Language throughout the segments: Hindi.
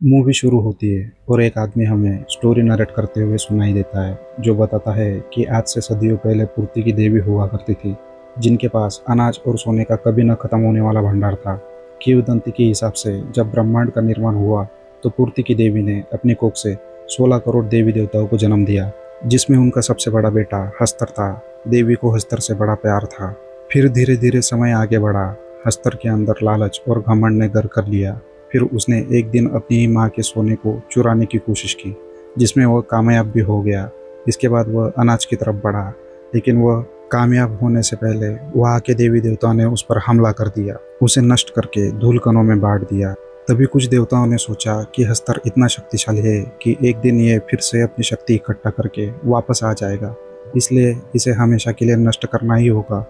मूवी शुरू होती है और एक आदमी हमें स्टोरी नरेट करते हुए सुनाई देता है, जो बताता है कि आज से सदियों पहले पूर्ति की देवी हुआ करती थी, जिनके पास अनाज और सोने का कभी न खत्म होने वाला भंडार था। किंवदंती के हिसाब से जब ब्रह्मांड का निर्माण हुआ तो पूर्ति की देवी ने अपनी कोख से 16 करोड़ देवी देवताओं को जन्म दिया, जिसमें उनका सबसे बड़ा बेटा हस्तर था। देवी को हस्तर से बड़ा प्यार था। फिर धीरे धीरे समय आगे बढ़ा। हस्तर के अंदर लालच और घमंड ने घर कर लिया। फिर उसने एक दिन अपनी ही माँ के सोने को चुराने की कोशिश की, जिसमें वह कामयाब भी हो गया। इसके बाद वह अनाज की तरफ बढ़ा, लेकिन वह कामयाब होने से पहले वहाँ के देवी देवताओं ने उस पर हमला कर दिया, उसे नष्ट करके धूल कणों में बांट दिया। तभी कुछ देवताओं ने सोचा कि हस्तर इतना शक्तिशाली है कि एक दिन ये फिर से अपनी शक्ति इकट्ठा करके वापस आ जाएगा, इसलिए इसे हमेशा के लिए नष्ट करना ही होगा।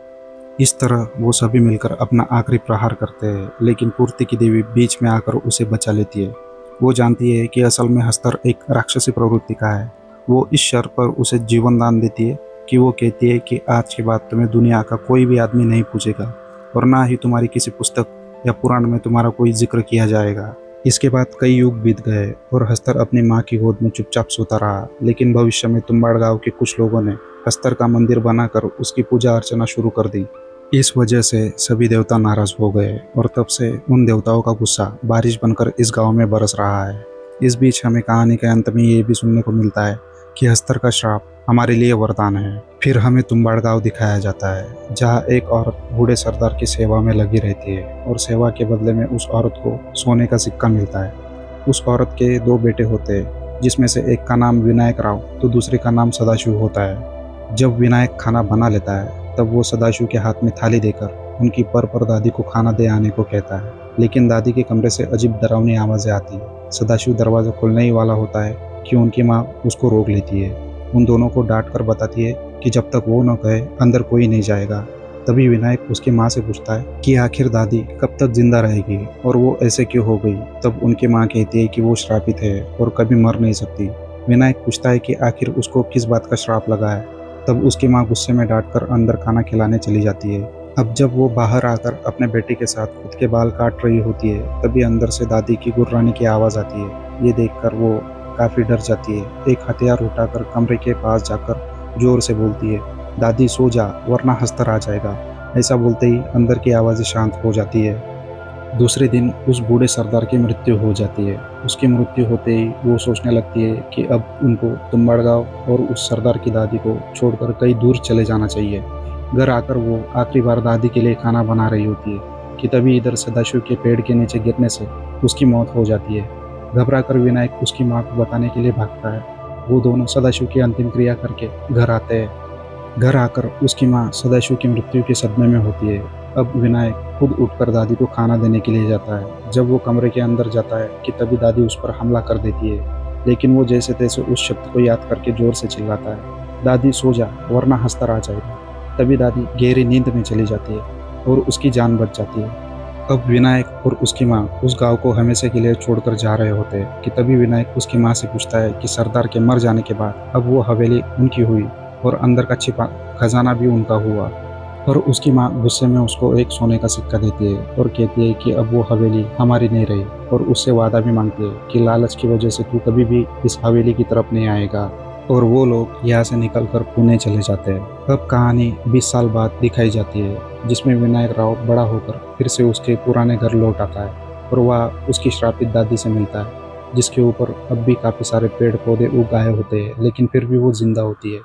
इस तरह वो सभी मिलकर अपना आखिरी प्रहार करते हैं, लेकिन पूर्ति की देवी बीच में आकर उसे बचा लेती है। वो जानती है कि असल में हस्तर एक राक्षसी प्रवृत्ति का है। वो इस शर्त पर उसे जीवन दान देती है कि वो कहती है कि आज के बाद तुम्हें दुनिया का कोई भी आदमी नहीं पूछेगा और ना ही तुम्हारी किसी पुस्तक या पुराण में तुम्हारा कोई जिक्र किया जाएगा। इसके बाद कई युग बीत गए और हस्तर अपनी माँ की गोद में चुपचाप सोता रहा, लेकिन भविष्य में तुम्बाड़ गांव के कुछ लोगों ने हस्तर का मंदिर बनाकर उसकी पूजा अर्चना शुरू कर दी। इस वजह से सभी देवता नाराज हो गए और तब से उन देवताओं का गुस्सा बारिश बनकर इस गांव में बरस रहा है। इस बीच हमें कहानी के अंत में ये भी सुनने को मिलता है कि हस्तर का श्राप हमारे लिए वरदान है। फिर हमें तुम्बाड़ गांव दिखाया जाता है, जहां एक औरत बूढ़े सरदार की सेवा में लगी रहती है और सेवा के बदले में उस औरत को सोने का सिक्का मिलता है। उस औरत के दो बेटे होते हैं, जिसमें से एक का नाम विनायक राव तो दूसरे का नाम सदाशिव होता है। जब विनायक खाना बना लेता है तब वो सदाशिव के हाथ में थाली देकर उनकी पर दादी को खाना दे आने को कहता है, लेकिन दादी के कमरे से अजीब डरावनी आवाज़ें आती है। सदाशिव दरवाज़ा खोलने ही वाला होता है कि उनकी माँ उसको रोक लेती है। उन दोनों को डांट कर बताती है कि जब तक वो न कहे अंदर कोई नहीं जाएगा। तभी विनायक उसकी माँ से पूछता है कि आखिर दादी कब तक जिंदा रहेगी और वो ऐसे क्यों हो गई। तब उनकी माँ कहती है कि वो श्रापित है और कभी मर नहीं सकती। विनायक पूछता है कि आखिर उसको किस बात का श्राप लगा है। तब उसकी माँ गुस्से में डांटकर अंदर खाना खिलाने चली जाती है। अब जब वो बाहर आकर अपने बेटे के साथ खुद के बाल काट रही होती है, तभी अंदर से दादी की गुर्राने की आवाज़ आती है। ये देखकर वो काफ़ी डर जाती है। एक हथियार उठाकर कमरे के पास जाकर जोर से बोलती है, दादी सो जा वरना हस्तर आ जाएगा। ऐसा बोलते ही अंदर की आवाज़ें शांत हो जाती है। दूसरे दिन उस बूढ़े सरदार की मृत्यु हो जाती है। उसकी मृत्यु होते ही वो सोचने लगती है कि अब उनको तुम्बाड़ गांव और उस सरदार की दादी को छोड़कर कहीं दूर चले जाना चाहिए। घर आकर वो आखिरी बार दादी के लिए खाना बना रही होती है कि तभी इधर सदाशिव के पेड़ के नीचे गिरने से उसकी मौत हो जाती है। घबराकर विनायक उसकी माँ को बताने के लिए भागता है। वो दोनों सदाशिव की अंतिम क्रिया करके घर आते हैं। घर आकर उसकी माँ सदाशिव की मृत्यु के सदमे में होती है। अब विनायक खुद उठकर दादी को खाना देने के लिए जाता है। जब वो कमरे के अंदर जाता है कि तभी दादी उस पर हमला कर देती है, लेकिन वो जैसे तैसे उस शब्द को याद करके जोर से चिल्लाता है, दादी सो जा वरना हस्तर आ जाएगा। तभी दादी गहरी नींद में चली जाती है और उसकी जान बच जाती है। अब विनायक और उसकी माँ उस गांव को हमेशा के लिए छोड़कर जा रहे होते हैं कि तभी विनायक उसकी माँ से पूछता है कि सरदार के मर जाने के बाद अब वो हवेली उनकी हुई और अंदर का छिपा खजाना भी उनका हुआ। और उसकी माँ गुस्से में उसको एक सोने का सिक्का देती है और कहती है कि अब वो हवेली हमारी नहीं रही, और उससे वादा भी मांगती है कि लालच की वजह से तू कभी भी इस हवेली की तरफ नहीं आएगा। और वो लोग यहाँ से निकलकर पुणे चले जाते हैं। अब कहानी 20 साल बाद दिखाई जाती है, जिसमें विनायक राव बड़ा होकर फिर से उसके पुराने घर लौट आता है और वह उसकी श्रापित दादी से मिलता है, जिसके ऊपर अब भी काफ़ी सारे पेड़ पौधे उग आए होते हैं, लेकिन फिर भी वो जिंदा होती है।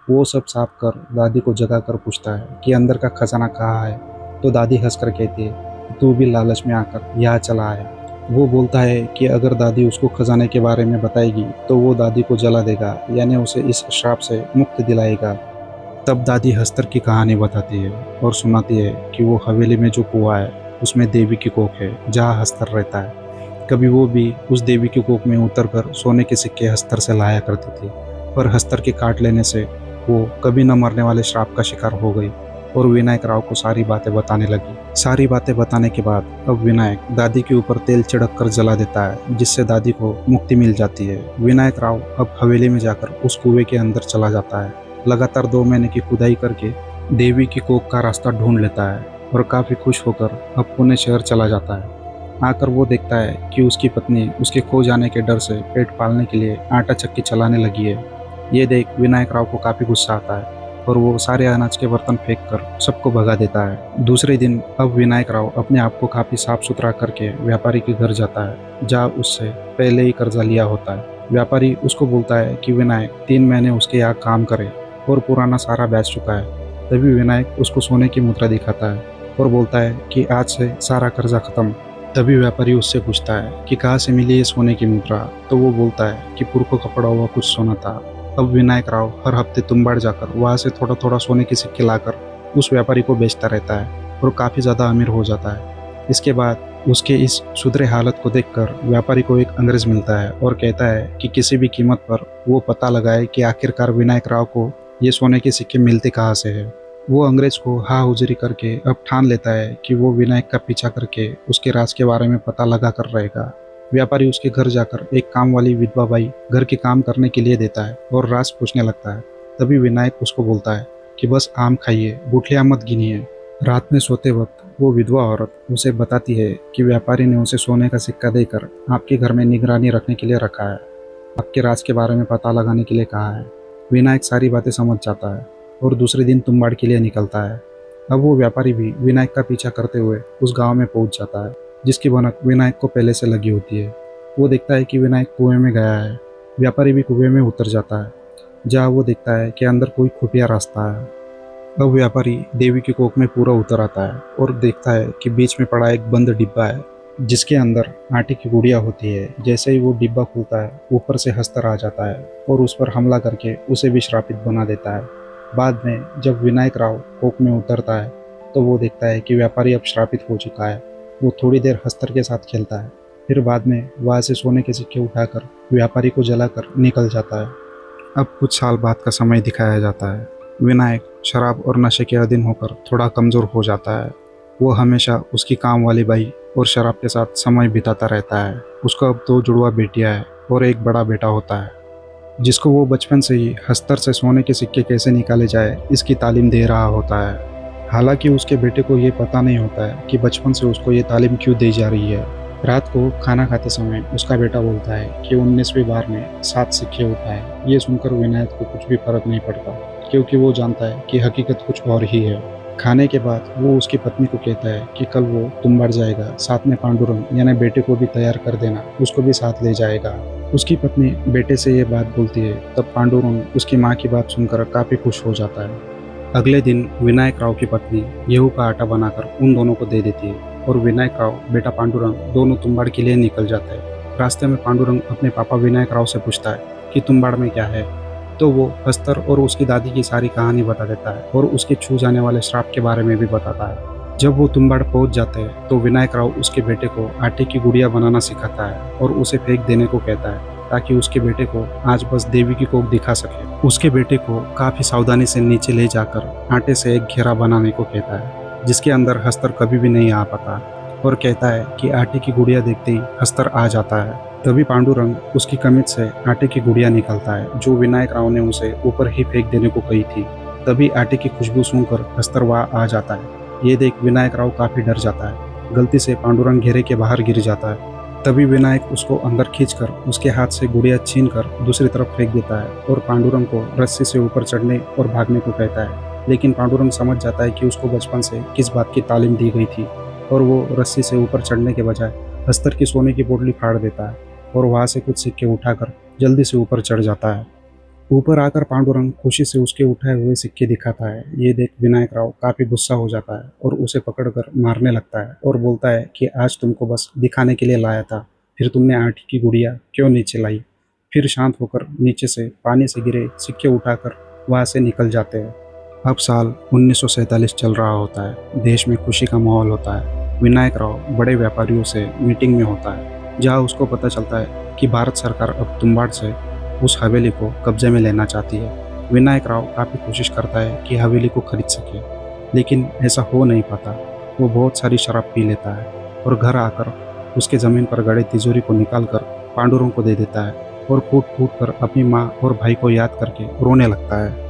वो सब साफ कर दादी को जगाकर पूछता है कि अंदर का खजाना कहाँ है। तो दादी हंसकर कहती है, तू भी लालच में आकर यहाँ चला आया। वो बोलता है कि अगर दादी उसको खजाने के बारे में बताएगी तो वो दादी को जला देगा, यानी उसे इस श्राप से मुक्ति दिलाएगा। तब दादी हस्तर की कहानी बताती है और सुनाती है कि वो हवेली में जो कुआं है उसमें देवी की कोख है, जहाँ हस्तर रहता है। कभी वो भी उस देवी की कोख में उतरकर सोने के सिक्के हस्तर से लाया करती थी, पर हस्तर के काट लेने से वो कभी न मरने वाले श्राप का शिकार हो गई और विनायक राव को सारी बातें बताने लगी। सारी बातें बताने के बाद अब विनायक दादी के ऊपर तेल छिड़क कर जला देता है, जिससे दादी को मुक्ति मिल जाती है। विनायक राव अब हवेली में जाकर उस कुएं के अंदर चला जाता है। लगातार 2 महीने की खुदाई करके देवी की कोख का रास्ता ढूंढ लेता है और काफ़ी खुश होकर अब पुणे शहर चला जाता है। आकर वो देखता है कि उसकी पत्नी उसके खो जाने के डर से पेट पालने के लिए आटा चक्की चलाने लगी है। ये देख विनायक राव को काफ़ी गुस्सा आता है और वो सारे अनाज के बर्तन फेंक कर सबको भगा देता है। दूसरे दिन अब विनायक राव अपने आप को काफ़ी साफ सुथरा करके व्यापारी के घर जाता है, जहाँ उससे पहले ही कर्जा लिया होता है। व्यापारी उसको बोलता है कि विनायक 3 महीने उसके यहाँ काम करे और पुराना सारा बेच चुका है। तभी विनायक उसको सोने की मुद्रा दिखाता है और बोलता है कि आज से सारा कर्जा खत्म। तभी व्यापारी उससे पूछता है कि कहाँ से मिली ये सोने की मुद्रा, तो वो बोलता है कि पुरखों का पड़ा हुआ कुछ सोना था। अब विनायक राव हर हफ्ते तुम्बाड़ जाकर वहाँ से थोड़ा थोड़ा सोने के सिक्के लाकर उस व्यापारी को बेचता रहता है और काफ़ी ज़्यादा अमीर हो जाता है। इसके बाद उसके इस सुधरे हालत को देखकर व्यापारी को एक अंग्रेज मिलता है और कहता है कि किसी भी कीमत पर वो पता लगाए कि आखिरकार विनायक राव को ये सोने के सिक्के मिलते कहाँ से है। वो अंग्रेज को हाँ हुजरी करके अब ठान लेता है कि वो विनायक का पीछा करके उसके राज के बारे में पता लगा कर रहेगा। व्यापारी उसके घर जाकर एक काम वाली विधवा बाई घर के काम करने के लिए देता है और राज पूछने लगता है। तभी विनायक उसको बोलता है कि बस आम खाइए, गुठलियाँ मत गिनिए। रात में सोते वक्त वो विधवा औरत उसे बताती है कि व्यापारी ने उसे सोने का सिक्का देकर आपके घर में निगरानी रखने के लिए रखा है, आपके राज के बारे में पता लगाने के लिए कहा है। विनायक सारी बातें समझ जाता है और दूसरे दिन तुम्बाड़ के लिए निकलता है। अब वो व्यापारी भी विनायक का पीछा करते हुए उस गांव में पहुंच जाता है, जिसकी भनक विनायक को पहले से लगी होती है। वो देखता है कि विनायक कुएं में गया है। व्यापारी भी कुएं में उतर जाता है, जहाँ वो देखता है कि अंदर कोई खुफिया रास्ता है। अब व्यापारी देवी की कोख में पूरा उतर आता है और देखता है कि बीच में पड़ा एक बंद डिब्बा है, जिसके अंदर आटे की गुड़िया होती है। जैसे ही वो डिब्बा खुलता है, ऊपर से हस्तर आ जाता है और उस पर हमला करके उसे भी श्रापित बना देता है। बाद में जब विनायक राव कोख में उतरता है तो वो देखता है कि व्यापारी अब श्रापित हो चुका है। वो थोड़ी देर हस्तर के साथ खेलता है, फिर बाद में वहाँ से सोने के सिक्के उठाकर व्यापारी को जलाकर निकल जाता है। अब कुछ साल बाद का समय दिखाया जाता है। विनायक शराब और नशे के अधीन होकर थोड़ा कमज़ोर हो जाता है। वो हमेशा उसकी काम वाली बाई और शराब के साथ समय बिताता रहता है। उसको अब 2 जुड़वा बेटियां हैं और एक बड़ा बेटा होता है, जिसको वो बचपन से ही हस्तर से सोने के सिक्के कैसे निकाले जाए इसकी तालीम दे रहा होता है। हालांकि उसके बेटे को ये पता नहीं होता है कि बचपन से उसको ये तालीम क्यों दी जा रही है। रात को खाना खाते समय उसका बेटा बोलता है कि 19वीं बार में 7 सिक्के उठाए। ये सुनकर विनायक को कुछ भी फर्क नहीं पड़ता, क्योंकि वो जानता है कि हकीकत कुछ और ही है। खाने के बाद वो उसकी पत्नी को कहता है कि कल वो तुम्बाड़ जाएगा, साथ में पांडुरंग यानी बेटे को भी तैयार कर देना, उसको भी साथ ले जाएगा। उसकी पत्नी बेटे से ये बात बोलती है, तब पांडुरंग उसकी माँ की बात सुनकर काफ़ी खुश हो जाता है। अगले दिन विनायक राव की पत्नी गेहूं का आटा बनाकर उन दोनों को दे देती है और विनायक राव बेटा पांडुरंग दोनों तुम्बाड़ के लिए निकल जाते हैं। रास्ते में पांडुरंग अपने पापा विनायक राव से पूछता है कि तुम्बाड़ में क्या है, तो वो हस्तर और उसकी दादी की सारी कहानी बता देता है और उसके छू जाने वाले श्राप के बारे में भी बताता है। जब वो तुम्बाड़ पहुंच जाते हैं तो विनायक राव उसके बेटे को आटे की गुड़िया बनाना सिखाता है और उसे फेंक देने को कहता है, ताकि उसके बेटे को आज बस देवी की कोख दिखा सके। उसके बेटे को काफ़ी सावधानी से नीचे ले जाकर आटे से एक घेरा बनाने को कहता है, जिसके अंदर हस्तर कभी भी नहीं आ पाता, और कहता है कि आटे की गुड़िया देखते ही हस्तर आ जाता है। तभी पांडुरंग उसकी कमीज से आटे की गुड़िया निकालता है, जो विनायक राव ने उसे ऊपर ही फेंक देने को कही थी। तभी आटे की खुशबू सूंघकर हस्तर वहाँ आ जाता है। ये देख विनायक राव काफ़ी डर जाता है। गलती से पांडुरंग घेरे के बाहर गिर जाता है। तभी विनायक उसको अंदर खींचकर उसके हाथ से गुड़िया छीनकर दूसरी तरफ फेंक देता है और पांडुरंग को रस्सी से ऊपर चढ़ने और भागने को कहता है। लेकिन पांडुरंग समझ जाता है कि उसको बचपन से किस बात की तालीम दी गई थी और वो रस्सी से ऊपर चढ़ने के बजाय हस्तर की सोने की पोटली फाड़ देता है और वहाँ से कुछ सिक्के उठाकर जल्दी से ऊपर चढ़ जाता है। ऊपर आकर पांडुरंग खुशी से उसके उठाए हुए सिक्के दिखाता है। ये देख विनायक राव काफ़ी गुस्सा हो जाता है और उसे पकड़कर मारने लगता है और बोलता है कि आज तुमको बस दिखाने के लिए लाया था, फिर तुमने आटे की गुड़िया क्यों नीचे लाई। फिर शांत होकर नीचे से पानी से गिरे सिक्के उठाकर वहाँ से निकल जाते हैं। अब साल 1947 चल रहा होता है। देश में खुशी का माहौल होता है। विनायक राव बड़े व्यापारियों से मीटिंग में होता है, जहाँ उसको पता चलता है कि भारत सरकार अब तुम्बाड़ से उस हवेली को कब्जे में लेना चाहती है। विनायक राव काफ़ी कोशिश करता है कि हवेली को खरीद सके, लेकिन ऐसा हो नहीं पाता। वो बहुत सारी शराब पी लेता है और घर आकर उसके ज़मीन पर गड़े तिजोरी को निकालकर पांडुरंग को दे देता है और फूट फूट कर अपनी माँ और भाई को याद करके रोने लगता है।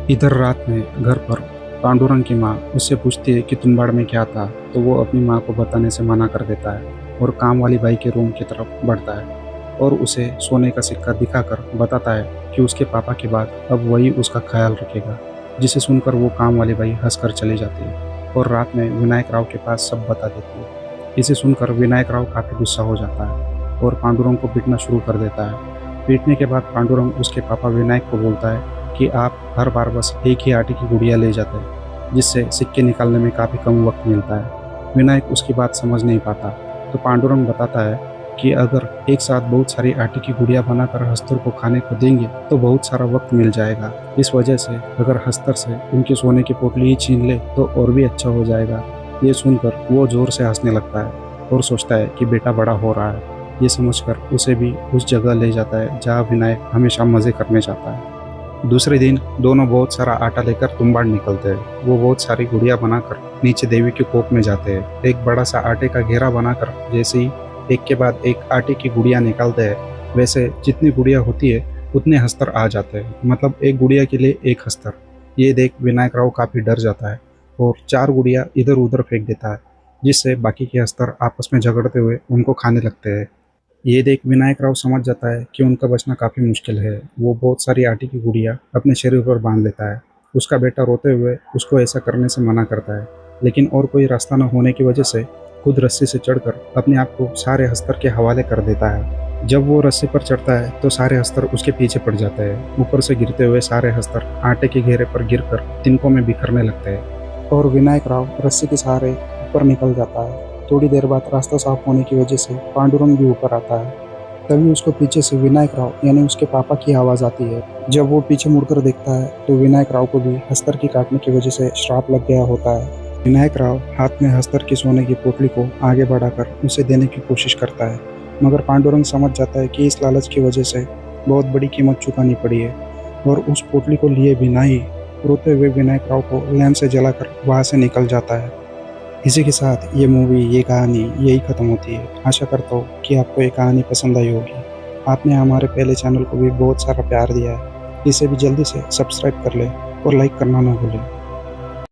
इधर रात में घर पर पांडुरंग की माँ उससे पूछती है कि तुम्बाड़ में क्या था, तो वो अपनी माँ को बताने से मना कर देता है और काम वाली बाई के रूम की तरफ बढ़ता है और उसे सोने का सिक्का दिखाकर बताता है कि उसके पापा के बाद अब वही उसका ख्याल रखेगा, जिसे सुनकर वो काम वाली बाई हंसकर चली जाती है और रात में विनायक राव के पास सब बता देती है। इसे सुनकर विनायक राव काफ़ी गुस्सा हो जाता है और पांडुरंग को पीटना शुरू कर देता है। पीटने के बाद पांडुरंग उसके पापा विनायक को बोलता है कि आप हर बार बस एक ही आटे की गुड़िया ले जाते हैं, जिससे सिक्के निकालने में काफ़ी कम वक्त मिलता है। विनायक उसकी बात समझ नहीं पाता, तो पांडुरंग बताता है कि अगर एक साथ बहुत सारी आटे की गुड़िया बनाकर हस्तर को खाने को देंगे तो बहुत सारा वक्त मिल जाएगा। इस वजह से अगर हस्तर से उनकी सोने की पोटली ही छीन ले तो और भी अच्छा हो जाएगा। ये सुनकर वो जोर से हंसने लगता है और सोचता है कि बेटा बड़ा हो रहा है। ये समझकर उसे भी उस जगह ले जाता है जहाँ विनायक हमेशा मज़े करने जाता है। दूसरे दिन दोनों बहुत सारा आटा लेकर तुम्बाड़ निकलते हैं। वो बहुत सारी गुड़िया बनाकर नीचे देवी के कोप में जाते हैं। एक बड़ा सा आटे का घेरा बनाकर जैसे ही एक के बाद एक आटे की गुड़िया निकालते हैं, वैसे जितनी गुड़िया होती है उतने हस्तर आ जाते हैं, मतलब एक गुड़िया के लिए एक हस्तर। ये देख विनायक राव काफ़ी डर जाता है और 4 गुड़िया इधर उधर फेंक देता है, जिससे बाकी के हस्तर आपस में झगड़ते हुए उनको खाने लगते हैं। ये देख विनायक राव समझ जाता है कि उनका बचना काफ़ी मुश्किल है। वो बहुत सारी आटे की गुड़िया अपने शरीर पर बांध लेता है। उसका बेटा रोते हुए उसको ऐसा करने से मना करता है, लेकिन और कोई रास्ता न होने की वजह से खुद रस्सी से चढ़कर अपने आप को सारे हस्तर के हवाले कर देता है। जब वो रस्सी पर चढ़ता है तो सारे हस्तर उसके पीछे पड़ जाते हैं। ऊपर से गिरते हुए सारे हस्तर आटे के घेरे पर गिरकर तिनकों में बिखरने लगते हैं और विनायक राव रस्सी के सहारे ऊपर निकल जाता है। थोड़ी देर बाद रास्ता साफ होने की वजह से पांडुरंग भी ऊपर आता है। तभी उसको पीछे से विनायक राव यानी उसके पापा की आवाज़ आती है। जब वो पीछे मुड़कर देखता है तो विनायक राव को भी हस्तर की काटने की वजह से श्राप लग गया होता है। विनायक राव हाथ में हस्तर की सोने की पोटली को आगे बढ़ाकर उसे देने की कोशिश करता है, मगर पांडुरंग समझ जाता है कि इस लालच की वजह से बहुत बड़ी कीमत चुकानी पड़ी है और उस पोटली को लिए बिना ही रोते हुए विनायक राव को लैंप से जलाकर वहाँ से निकल जाता है। इसी के साथ ये मूवी, ये कहानी यही ख़त्म होती है। आशा करता हूँ कि आपको ये कहानी पसंद आई होगी। आपने हमारे पहले चैनल को भी बहुत सारा प्यार दिया है, इसे भी जल्दी से सब्सक्राइब कर लें और लाइक करना ना भूलें।